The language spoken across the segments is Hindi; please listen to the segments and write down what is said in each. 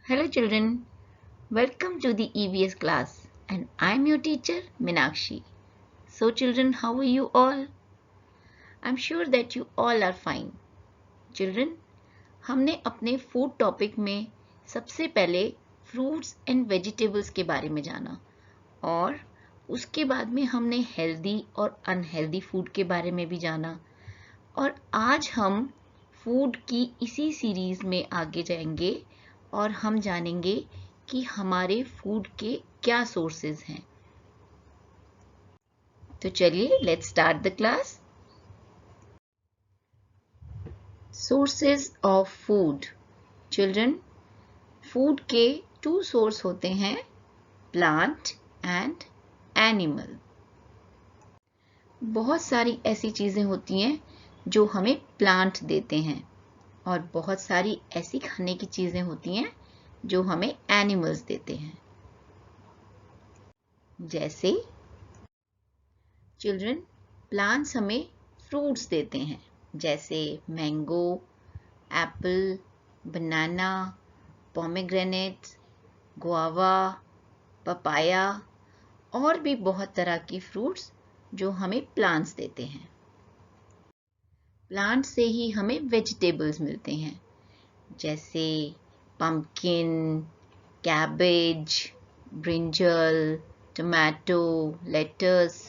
Hello children, welcome to the EVS class and I'm your teacher Minakshi. So children, how are you all? I'm sure that you all are fine. Children, हमने अपने फूड टॉपिक में सबसे पहले फ्रूट्स एंड वेजिटेबल्स के बारे में जाना और उसके बाद में हमने हेल्दी और अनहेल्दी फूड के बारे में भी जाना और आज हम फूड की इसी सीरीज में आगे जाएंगे और हम जानेंगे कि हमारे फूड के क्या सोर्सेज हैं। तो चलिए let's start the class. Sources of food. Children, food के 2 सोर्स होते हैं, प्लांट एंड एनिमल। बहुत सारी ऐसी चीजें होती हैं जो हमें प्लांट देते हैं और बहुत सारी ऐसी खाने की चीजें होती हैं जो हमें एनिमल्स देते हैं। जैसे चिल्ड्रन, प्लांट्स हमें फ्रूट्स देते हैं जैसे मैंगो, एप्पल, बनाना, पोमेग्रेनेट, गुआवा, पपाया और भी बहुत तरह की फ्रूट्स जो हमें प्लांट्स देते हैं। प्लांट से ही हमें वेजिटेबल्स मिलते हैं जैसे pumpkin, cabbage, brinjal, tomato, lettuce,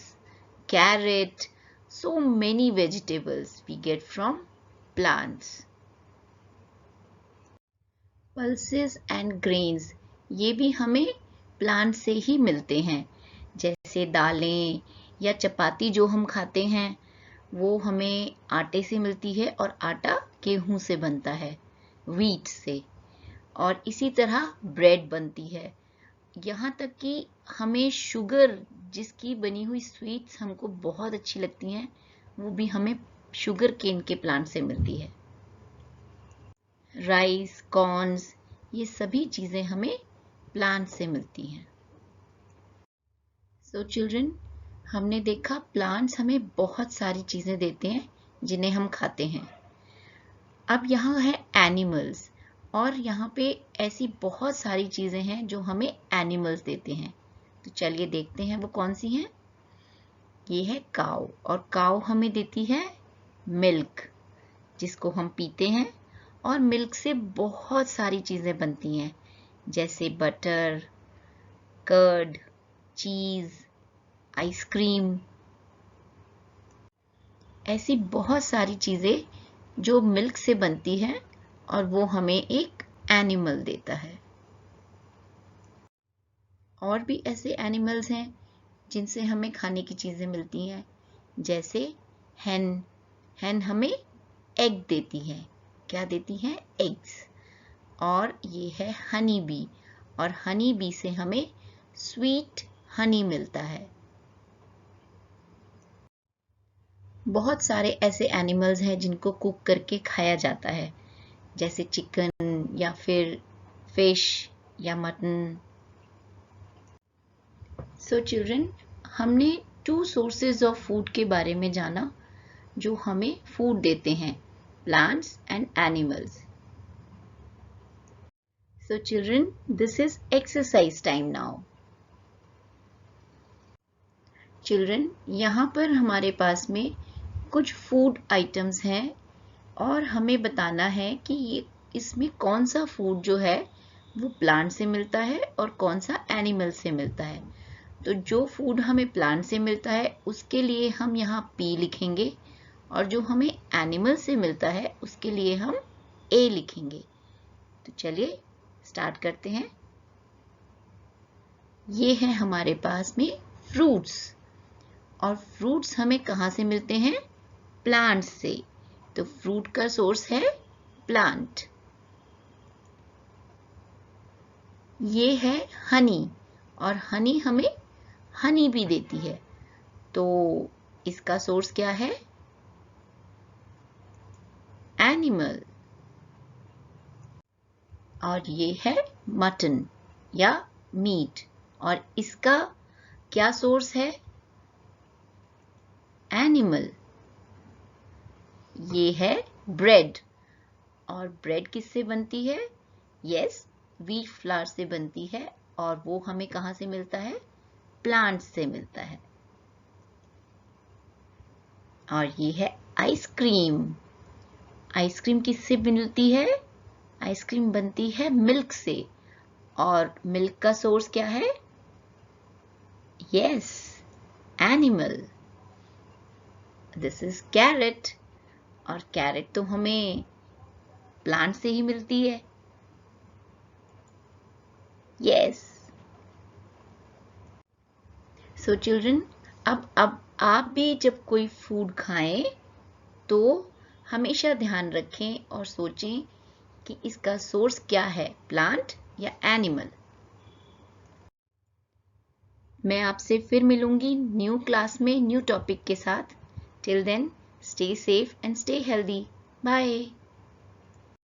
carrot, so many vegetables we get from plants. Pulses and grains, ये भी हमें प्लांट से ही मिलते हैं जैसे दालें या चपाती जो हम खाते हैं वो हमें आटे से मिलती है और आटा गेहूं से बनता है, व्हीट से, और इसी तरह ब्रेड बनती है। यहाँ तक कि हमें शुगर, जिसकी बनी हुई स्वीट्स हमको बहुत अच्छी लगती हैं, वो भी हमें शुगर केन के प्लांट से मिलती है। राइस, कॉर्न्स, ये सभी चीजें हमें प्लांट से मिलती हैं। सो चिल्ड्रन, हमने देखा प्लांट्स हमें बहुत सारी चीजें देते हैं जिन्हें हम खाते हैं। अब यहाँ है एनिमल्स, और यहाँ पे ऐसी बहुत सारी चीजें हैं जो हमें एनिमल्स देते हैं। तो चलिए देखते हैं वो कौन सी हैं। ये है काऊ, और काऊ हमें देती है मिल्क, जिसको हम पीते हैं, और मिल्क से बहुत सारी चीजें बनती हैं जैसे बटर, कर्ड, चीज, आइसक्रीम, ऐसी बहुत सारी चीजें जो मिल्क से बनती है और वो हमें एक एनिमल देता है। और भी ऐसे एनिमल्स हैं जिनसे हमें खाने की चीजें मिलती हैं जैसे hen हमें एग देती है। क्या देती है? एग्स। और ये है हनी बी, और हनी बी से हमें स्वीट हनी मिलता है। बहुत सारे ऐसे एनिमल्स हैं जिनको कुक करके खाया जाता है जैसे चिकन या फिर फिश या मटन। सो चिल्ड्रन, हमने 2 सोर्सेज ऑफ फूड के बारे में जाना जो हमें फूड देते हैं, plants and animals. So children, this is exercise time now. Children, यहाँ पर हमारे पास में कुछ फूड आइटम्स हैं और हमें बताना है कि ये इसमें कौन सा फूड जो है वो प्लांट से मिलता है और कौन सा एनिमल से मिलता है। तो जो फूड हमें प्लांट से मिलता है उसके लिए हम यहाँ P लिखेंगे, और जो हमें एनिमल से मिलता है उसके लिए हम A लिखेंगे। तो चलिए स्टार्ट करते हैं। ये है हमारे पास में फ्रूट्स, और फ्रूट्स हमें कहाँ से मिलते हैं? प्लांट से। तो फ्रूट का सोर्स है प्लांट। ये है हनी, और हनी हमें हनी भी देती है। तो इसका सोर्स क्या है? एनिमल। और ये है मटन या मीट, और इसका क्या सोर्स है? एनिमल। ये है ब्रेड, और ब्रेड किससे बनती है? यस, व्हीट फ्लावर से बनती है और वो हमें कहाँ से मिलता है? प्लांट्स से मिलता है। और ये है आइसक्रीम। आइसक्रीम किससे मिलती है? आइसक्रीम बनती है मिल्क से, और मिल्क का सोर्स क्या है? Yes, animal. This is carrot, और कैरेट तो हमें प्लांट से ही मिलती है। यस। सो चिल्ड्रन, अब आप भी जब कोई फूड खाएं तो हमेशा ध्यान रखें और सोचें कि इसका सोर्स क्या है, प्लांट या एनिमल। मैं आपसे फिर मिलूंगी न्यू क्लास में न्यू टॉपिक के साथ। Till then, stay safe and stay healthy. Bye.